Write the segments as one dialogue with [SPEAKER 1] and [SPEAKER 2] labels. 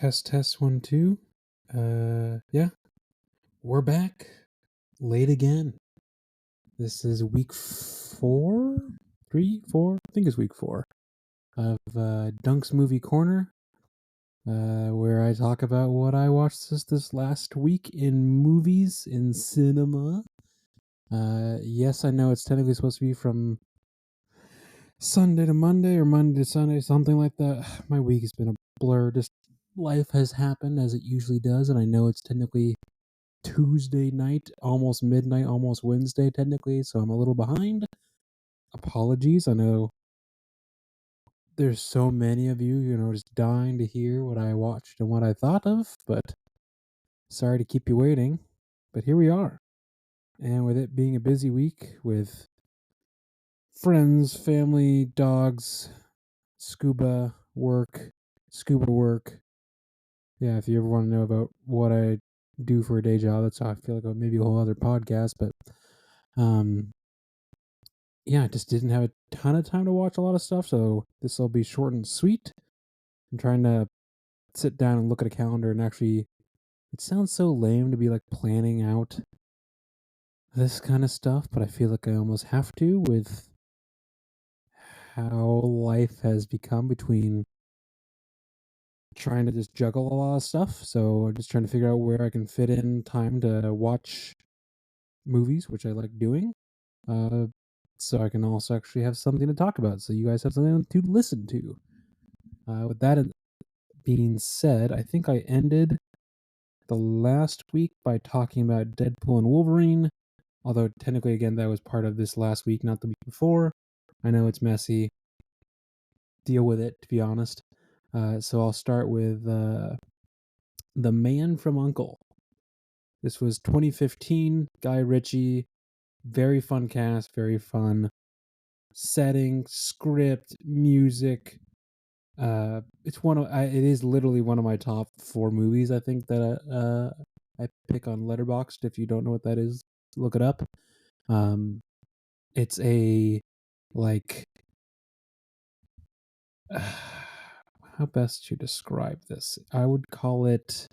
[SPEAKER 1] Test 1 2. Yeah, we're back. Late again. This is week 4, 3, 4. I think it's week 4 of Dunc's Movie Corner, where I talk about what I watched this last week in movies in cinema. Yes, I know it's technically supposed to be from Sunday to Monday or Monday to Sunday, something like that. My week has been a blur. Just life has happened as it usually does, and I know it's technically Tuesday night, almost midnight, almost Wednesday technically, so I'm a little behind. Apologies. I know there's so many of you, just dying to hear what I watched and what I thought of, but sorry to keep you waiting. But here we are. And with it being a busy week with friends, family, dogs, scuba work, scuba work. Yeah, if you ever want to know about what I do for a day job, that's how I feel like maybe a whole other podcast, but um yeah, I just didn't have a ton of time to watch a lot of stuff, so this will be short and sweet. I'm trying to sit down and look at a calendar and actually, it sounds so lame to be like planning out this kind of stuff, but I feel like I almost have to with how life has become between trying to just juggle a lot of stuff. So I'm just trying to figure out where I can fit in time to watch movies, which I like doing. Uh, so I can also actually have something to talk about. So you guys have something to listen to. With that being said, I think I ended the last week by talking about Deadpool and Wolverine. Although technically, again, that was part of this last week, not the week before. I know it's messy. Deal with it, to be honest. So I'll start with The Man from Uncle. This was 2015. Guy Ritchie. Very fun cast. Very fun setting, script, music. It is literally one of my top 4 movies. I think that I pick on Letterboxd. If you don't know what that is, look it up. It's a like how best to describe this? I would call it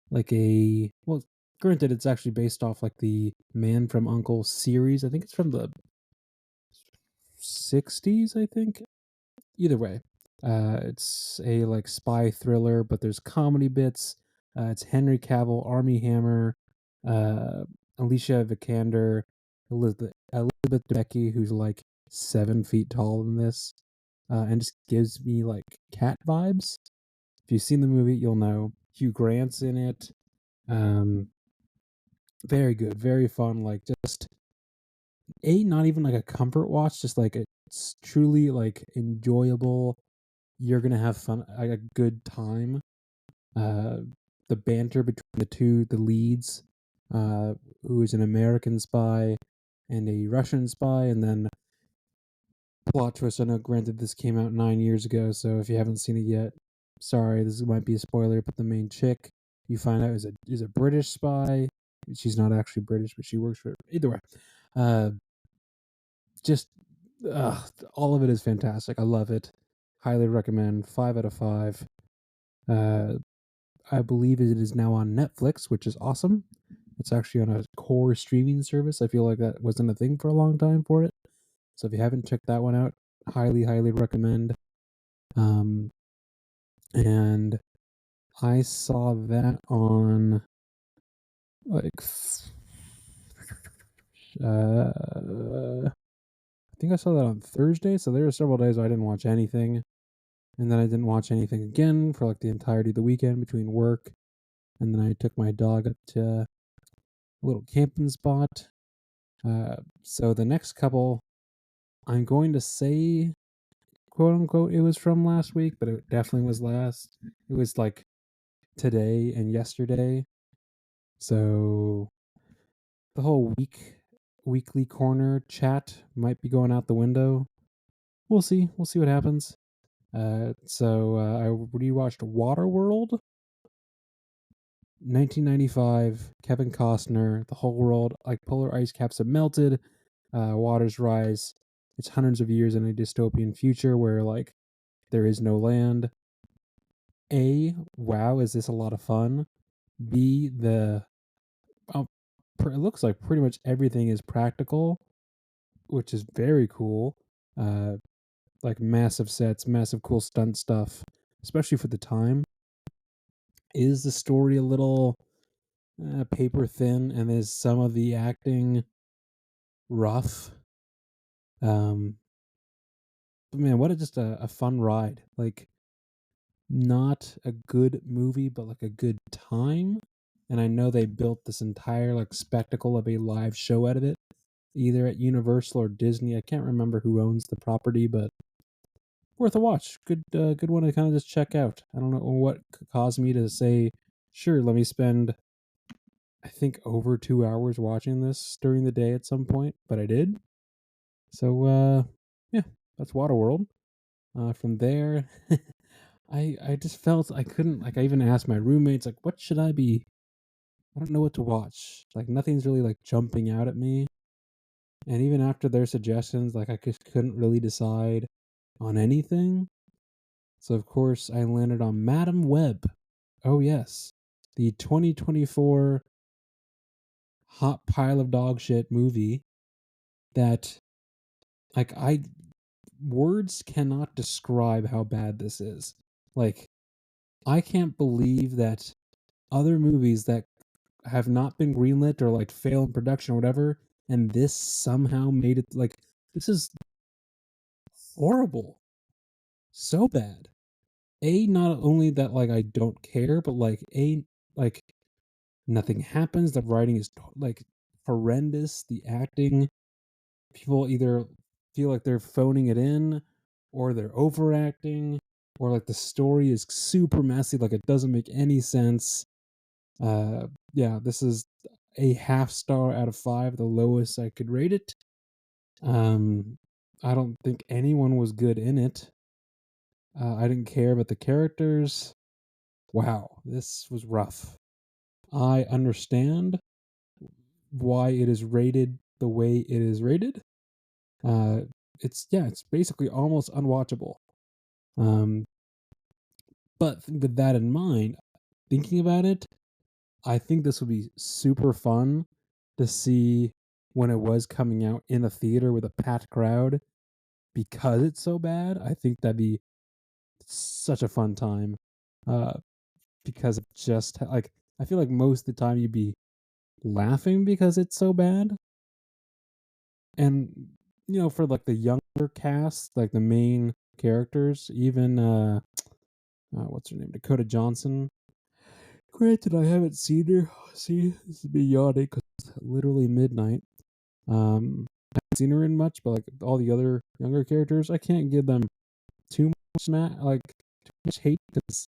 [SPEAKER 1] like a well. Granted, it's actually based off like the Man from Uncle series. I think it's from the 60s. I think either way, it's a like spy thriller, but there's comedy bits. It's Henry Cavill, Army Hammer, uh, Alicia Vikander, Elizabeth Debicki, who's like 7 feet tall in this, and just gives me like cat vibes. If you've seen the movie, you'll know. Hugh Grant's in it. Um, very good, very fun. Like just not even like a comfort watch, just like it's truly like enjoyable. You're gonna have fun, a good time. Uh, the banter between the leads, who is an American spy and a Russian spy, and then plot twist. I know, granted, this came out 9 years ago, so if you haven't seen it yet, sorry, this might be a spoiler. But the main chick you find out is a British spy. She's not actually British, but she works for either way. Uh, just all of it is fantastic. I love it. Highly recommend. 5 out of 5. Uh, I believe it is now on Netflix, which is awesome. It's actually on a core streaming service. I feel like that wasn't a thing for a long time for it. So if you haven't checked that one out, highly, highly recommend. Um, and I saw that on like I think I saw that on Thursday. So there were several days I didn't watch anything, and then I didn't watch anything again for like the entirety of the weekend between work, and then I took my dog up to a little camping spot. So the next couple, I'm going to say, quote unquote, it was from last week, but it definitely was last. It was like today and yesterday. So the whole weekly corner chat might be going out the window. We'll see. We'll see what happens. I rewatched Waterworld, 1995. Kevin Costner. The whole world, like polar ice caps have melted, waters rise. It's hundreds of years in a dystopian future where like there is no land. A, wow, is this a lot of fun? B, oh, it looks like pretty much everything is practical, which is very cool. Uh, like massive sets, massive cool stunt stuff, especially for the time. Is the story a little paper thin, and is some of the acting rough? Um, but man, what a just a fun ride! Like not a good movie, but like a good time. And I know they built this entire like spectacle of a live show out of it, either at Universal or Disney. I can't remember who owns the property, but worth a watch. Good one to kind of just check out. I don't know what caused me to say, sure, let me spend, I think, over 2 hours watching this during the day at some point, but I did. So, yeah, that's Waterworld. From there, I just felt I couldn't, like, I even asked my roommates, like, what should I be? I don't know what to watch. Like, nothing's really like jumping out at me. And even after their suggestions, like, I just couldn't really decide on anything. So, of course, I landed on Madam Web. Oh, yes. The 2024 hot pile of dog shit movie that, like, words cannot describe how bad this is. Like, I can't believe that other movies that have not been greenlit or like fail in production or whatever, and this somehow made it like this is horrible, so bad. A, not only that like I don't care, but like a like nothing happens. The writing is like horrendous. The acting, people either feel like they're phoning it in, or they're overacting, or like the story is super messy. Like it doesn't make any sense. Yeah, this is a half star out of 5, the lowest I could rate it. Um, I don't think anyone was good in it. I didn't care about the characters. Wow, this was rough. I understand why it is rated the way it is rated. Uh, it's basically almost unwatchable. Um, but with that in mind, thinking about it, I think this would be super fun to see when it was coming out in a theater with a packed crowd because it's so bad. I think that'd be such a fun time. Uh, because of just like I feel like most of the time you'd be laughing because it's so bad. And for like the younger cast, like the main characters, even what's her name? Dakota Johnson. Granted, I haven't seen her. See, this is me yawning because it's literally midnight. I haven't seen her in much, but like all the other younger characters, I can't give them too much too much hate because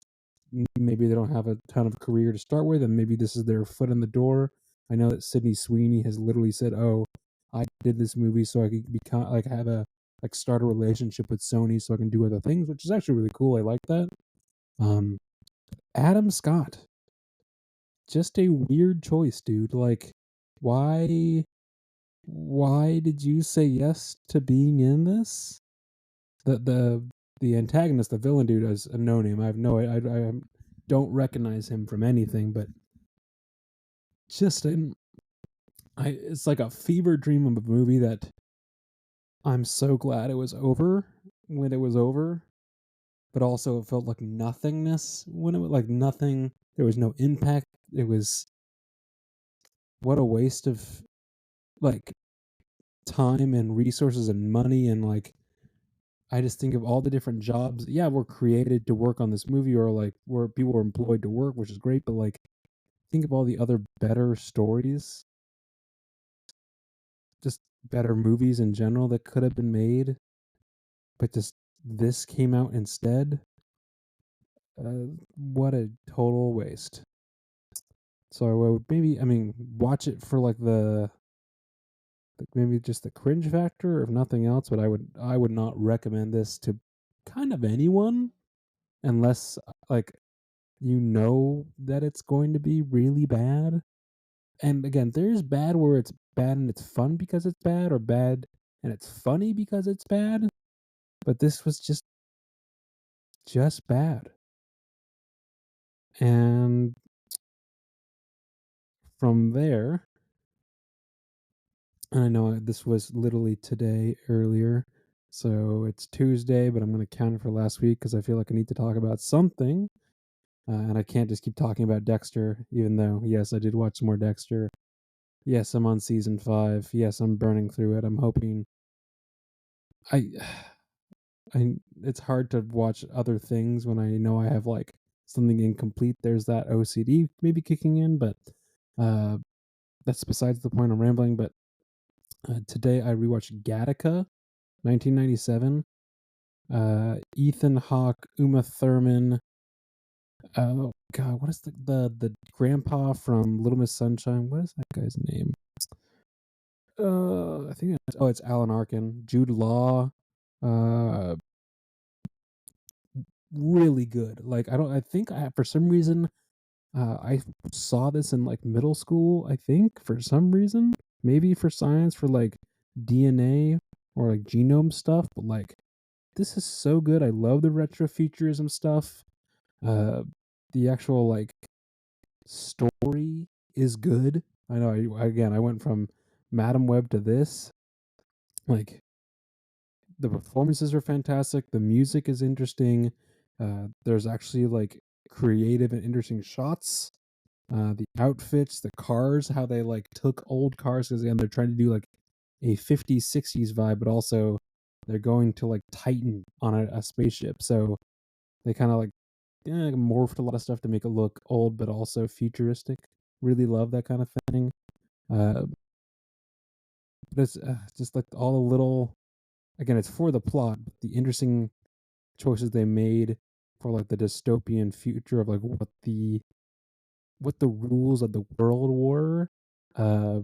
[SPEAKER 1] maybe they don't have a ton of career to start with, and maybe this is their foot in the door. I know that Sydney Sweeney has literally said, "Oh, I did this movie so I could become like have a like start a relationship with Sony so I can do other things," which is actually really cool. I like that. Um, Adam Scott, just a weird choice, dude. Like, why? Why did you say yes to being in this? The antagonist, the villain dude, is a no name. I have no, I don't recognize him from anything, but just it's like a fever dream of a movie that I'm so glad it was over when it was over, but also it felt like nothingness when it was like nothing. There was no impact. It was what a waste of like time and resources and money and like I just think of all the different jobs. Yeah, we're created to work on this movie or like where people were employed to work, which is great, but like think of all the other better stories, just better movies in general that could have been made, but just this came out instead. What a total waste. So I would maybe, I mean, watch it for like maybe just the cringe factor, if nothing else. But I would not recommend this to kind of anyone unless like that it's going to be really bad. And again, there's bad where it's bad and it's fun because it's bad, or bad and it's funny because it's bad. But this was just bad. And from there, I know this was literally today earlier, so it's Tuesday, but I'm going to count it for last week because I feel like I need to talk about something. And I can't just keep talking about Dexter, even though, yes, I did watch some more Dexter. Yes, I'm on season 5. Yes, I'm burning through it. I'm hoping. I it's hard to watch other things when I know I have like something incomplete. There's that OCD maybe kicking in, but uh, that's besides the point. I'm rambling. But today I rewatched Gattaca, 1997. Ethan Hawke, Uma Thurman. Oh God, what is the grandpa from Little Miss Sunshine? What is that guy's name? I think it's Alan Arkin, Jude Law. Uh, really good. Like I don't. I think I for some reason I saw this in like middle school. I think for some reason, maybe for science, for like DNA or like genome stuff. But like this is so good. I love the retrofuturism stuff. Uh, the actual like story is good. I know. I went from Madam Web to this. Like the performances are fantastic. The music is interesting. There's actually like creative and interesting shots. The outfits, the cars, how they like took old cars because again they're trying to do like a 50s 60s vibe, but also they're going to like Titan on a spaceship. So they kind of like morphed a lot of stuff to make it look old but also futuristic. Really love that kind of thing. Uh, but it's just like all the little again, it's for the plot, but the interesting choices they made for like the dystopian future of like what the rules of the world were uh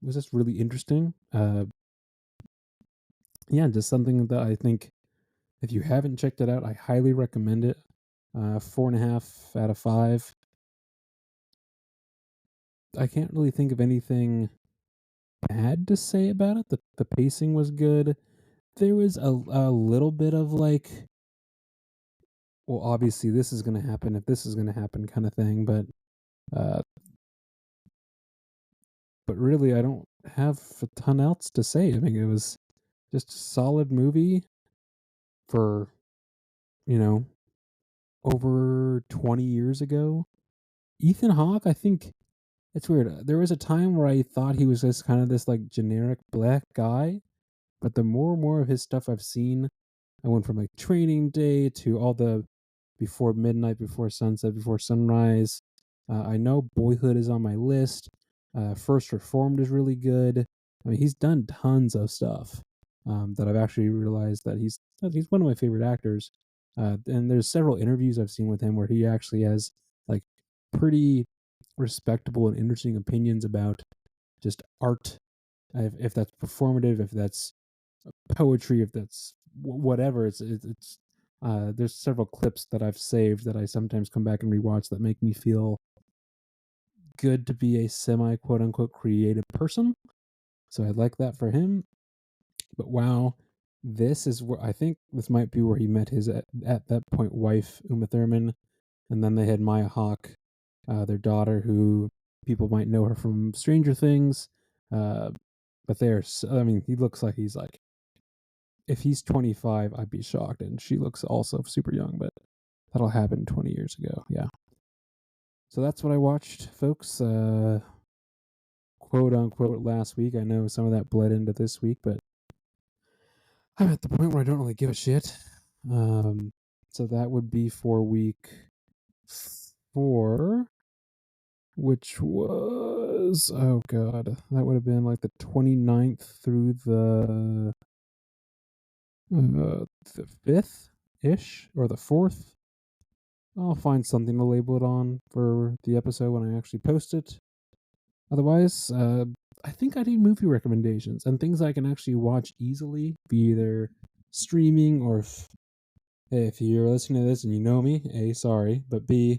[SPEAKER 1] was just really interesting. Yeah, just something that I think if you haven't checked it out, I highly recommend it. 4.5 out of 5. I can't really think of anything bad to say about it. The pacing was good. There was a little bit of like, well, obviously this is gonna happen if this is gonna happen kind of thing, uh, but really I don't have a ton else to say. I mean, it was just a solid movie for you know over 20 years ago. Ethan Hawke, I think it's weird. There was a time where I thought he was just kind of this like generic black guy, but the more and more of his stuff I've seen, I went from like Training Day to all the Before Midnight, Before Sunset, Before Sunrise. I know Boyhood is on my list. First Reformed is really good. I mean, he's done tons of stuff that I've actually realized that he's one of my favorite actors. And there's several interviews I've seen with him where he actually has like pretty respectable and interesting opinions about just art, if that's performative, if that's poetry, if that's whatever. It's there's several clips that I've saved that I sometimes come back and rewatch that make me feel good to be a semi quote unquote creative person. So I like that for him. But wow, this is where I think this might be where he met his at that point wife Uma Thurman, and then they had Maya Hawke, their daughter, who people might know her from Stranger Things. Uh, but I mean, he looks like he's like if he's 25, I'd be shocked. And she looks also super young, but that'll happen 20 years ago. Yeah. So that's what I watched, folks. Quote unquote last week. I know some of that bled into this week, but I'm at the point where I don't really give a shit. Um, so that would be for week 4, which was, oh God, that would have been like the 29th through the 5th ish or the 4th. I'll find something to label it on for the episode when I actually post it. Otherwise, I think I need movie recommendations and things I can actually watch easily, be either streaming or if you're listening to this and you know me, A, sorry, but B,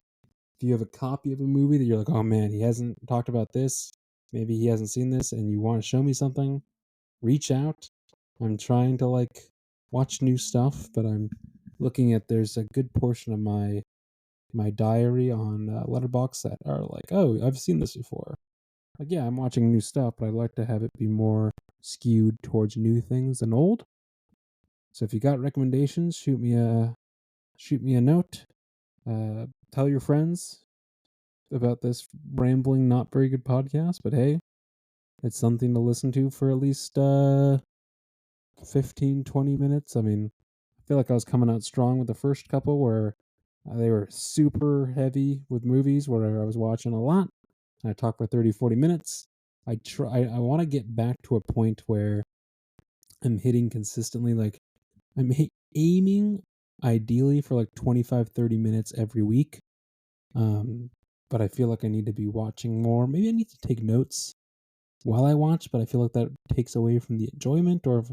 [SPEAKER 1] if you have a copy of a movie that you're like, oh man, he hasn't talked about this, maybe he hasn't seen this, and you want to show me something, reach out. I'm trying to like watch new stuff, but I'm looking at there's a good portion of my my diary on Letterboxd that are like, oh, I've seen this before. Like, yeah, I'm watching new stuff, but I like to have it be more skewed towards new things than old. So if you got recommendations, shoot me a note. Tell your friends about this rambling, not very good podcast. But hey, it's something to listen to for at least 15, 20 minutes. I mean, I feel like I was coming out strong with the first couple where they were super heavy with movies where I was watching a lot. I talked for 30, 40 minutes. I want to get back to a point where I'm hitting consistently, like aiming ideally for like 25, 30 minutes every week. Um, but I feel like I need to be watching more. Maybe I need to take notes while I watch, but I feel like that takes away from the enjoyment, or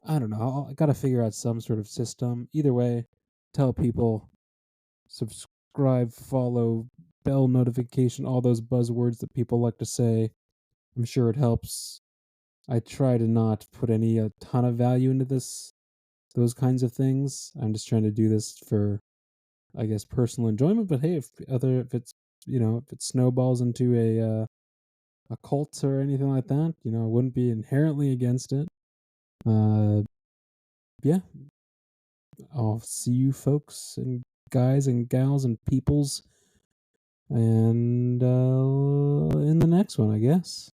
[SPEAKER 1] I don't know. I got to figure out some sort of system. Either way, tell people, subscribe, follow, bell notification, all those buzzwords that people like to say. I'm sure it helps. I try to not put a ton of value into those kinds of things. I'm just trying to do this for, I guess, personal enjoyment. But hey, if it's, if it snowballs into a cult or anything like that, I wouldn't be inherently against it. Uh, yeah, I'll see you folks and guys and gals and peoples, and in the next one, I guess.